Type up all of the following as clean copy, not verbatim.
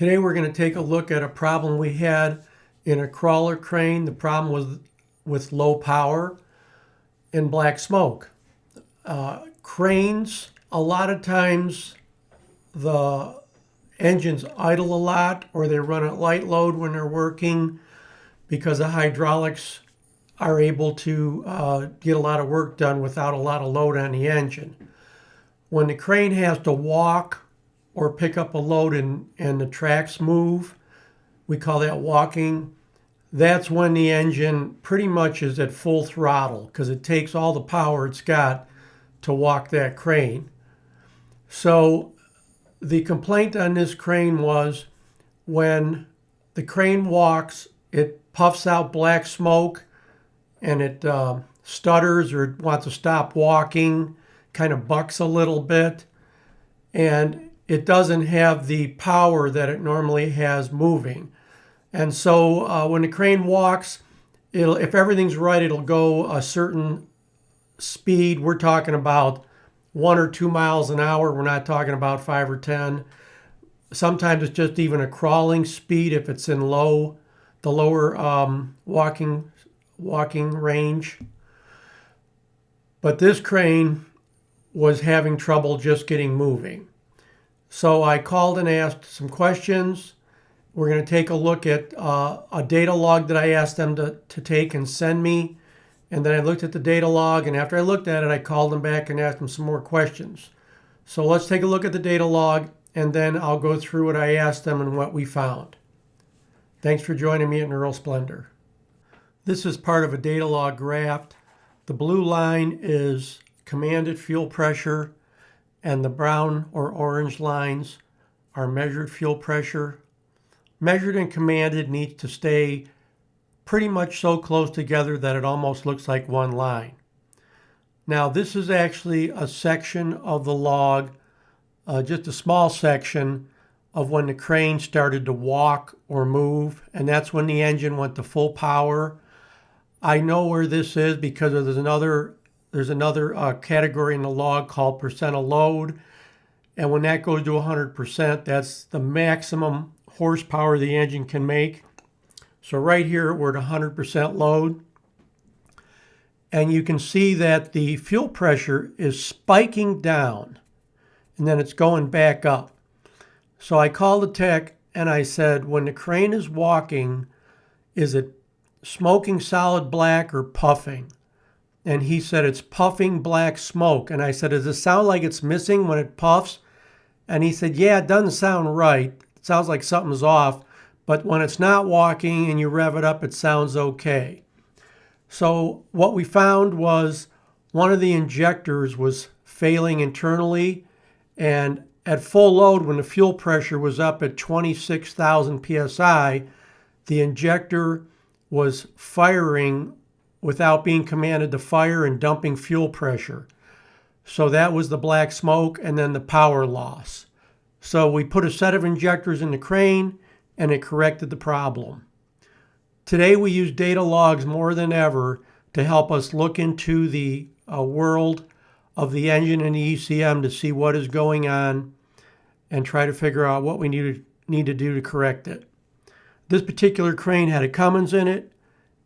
Today we're going to take a look at a problem we had in a crawler crane. The problem was with low power and black smoke. Cranes, a lot of times the engines idle a lot or they run at light load when they're working because the hydraulics are able to get a lot of work done without a lot of load on the engine. When the crane has to walk or pick up a load and the tracks move, we call that walking. That's when the engine pretty much is at full throttle because it takes all the power it's got to walk that crane. So the complaint on this crane was when the crane walks, it puffs out black smoke and it stutters or wants to stop walking, kind of bucks a little bit, and it doesn't have the power that it normally has moving. And so when the crane walks, if everything's right, it'll go a certain speed. We're talking about 1 or 2 miles an hour. We're not talking about 5 or 10. Sometimes it's just even a crawling speed if it's in the lower walking range. But this crane was having trouble just getting moving. So I called and asked some questions. We're going to take a look at a data log that I asked them to take and send me. And then I looked at the data log, and after I looked at it, I called them back and asked them some more questions. So let's take a look at the data log, and then I'll go through what I asked them and what we found. Thanks for joining me at Neural Splendor. This is part of a data log graph. The blue line is commanded fuel pressure, and the brown or orange lines are measured fuel pressure. Measured and commanded needs to stay pretty much so close together that it almost looks like one line. Now this is actually a section of the log, just a small section of when the crane started to walk or move, and that's when the engine went to full power. I know where this is because there's another category in the log called percent of load, and when that goes to 100%, that's the maximum horsepower the engine can make. So right here we're at 100% load, and you can see that the fuel pressure is spiking down and then it's going back up. So I called the tech and I said, when the crane is walking, is it smoking solid black or puffing? And he said it's puffing black smoke. And I said, does it sound like it's missing when it puffs? And he said, yeah, it doesn't sound right. It sounds like something's off. But when it's not walking and you rev it up, it sounds okay. So what we found was one of the injectors was failing internally. And at full load, when the fuel pressure was up at 26,000 psi, the injector was firing without being commanded to fire and dumping fuel pressure. So that was the black smoke and then the power loss. So we put a set of injectors in the crane and it corrected the problem. Today we use data logs more than ever to help us look into the world of the engine and the ECM to see what is going on and try to figure out what we need to do to correct it. This particular crane had a Cummins in it,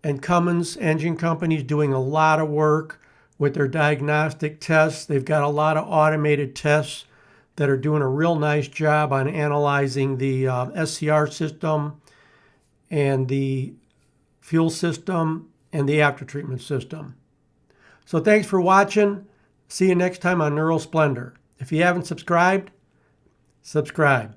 and Cummins Engine Company is doing a lot of work with their diagnostic tests. They've got a lot of automated tests that are doing a real nice job on analyzing the SCR system and the fuel system and the aftertreatment system. So thanks for watching. See you next time on Neural Splendor. If you haven't subscribed, subscribe.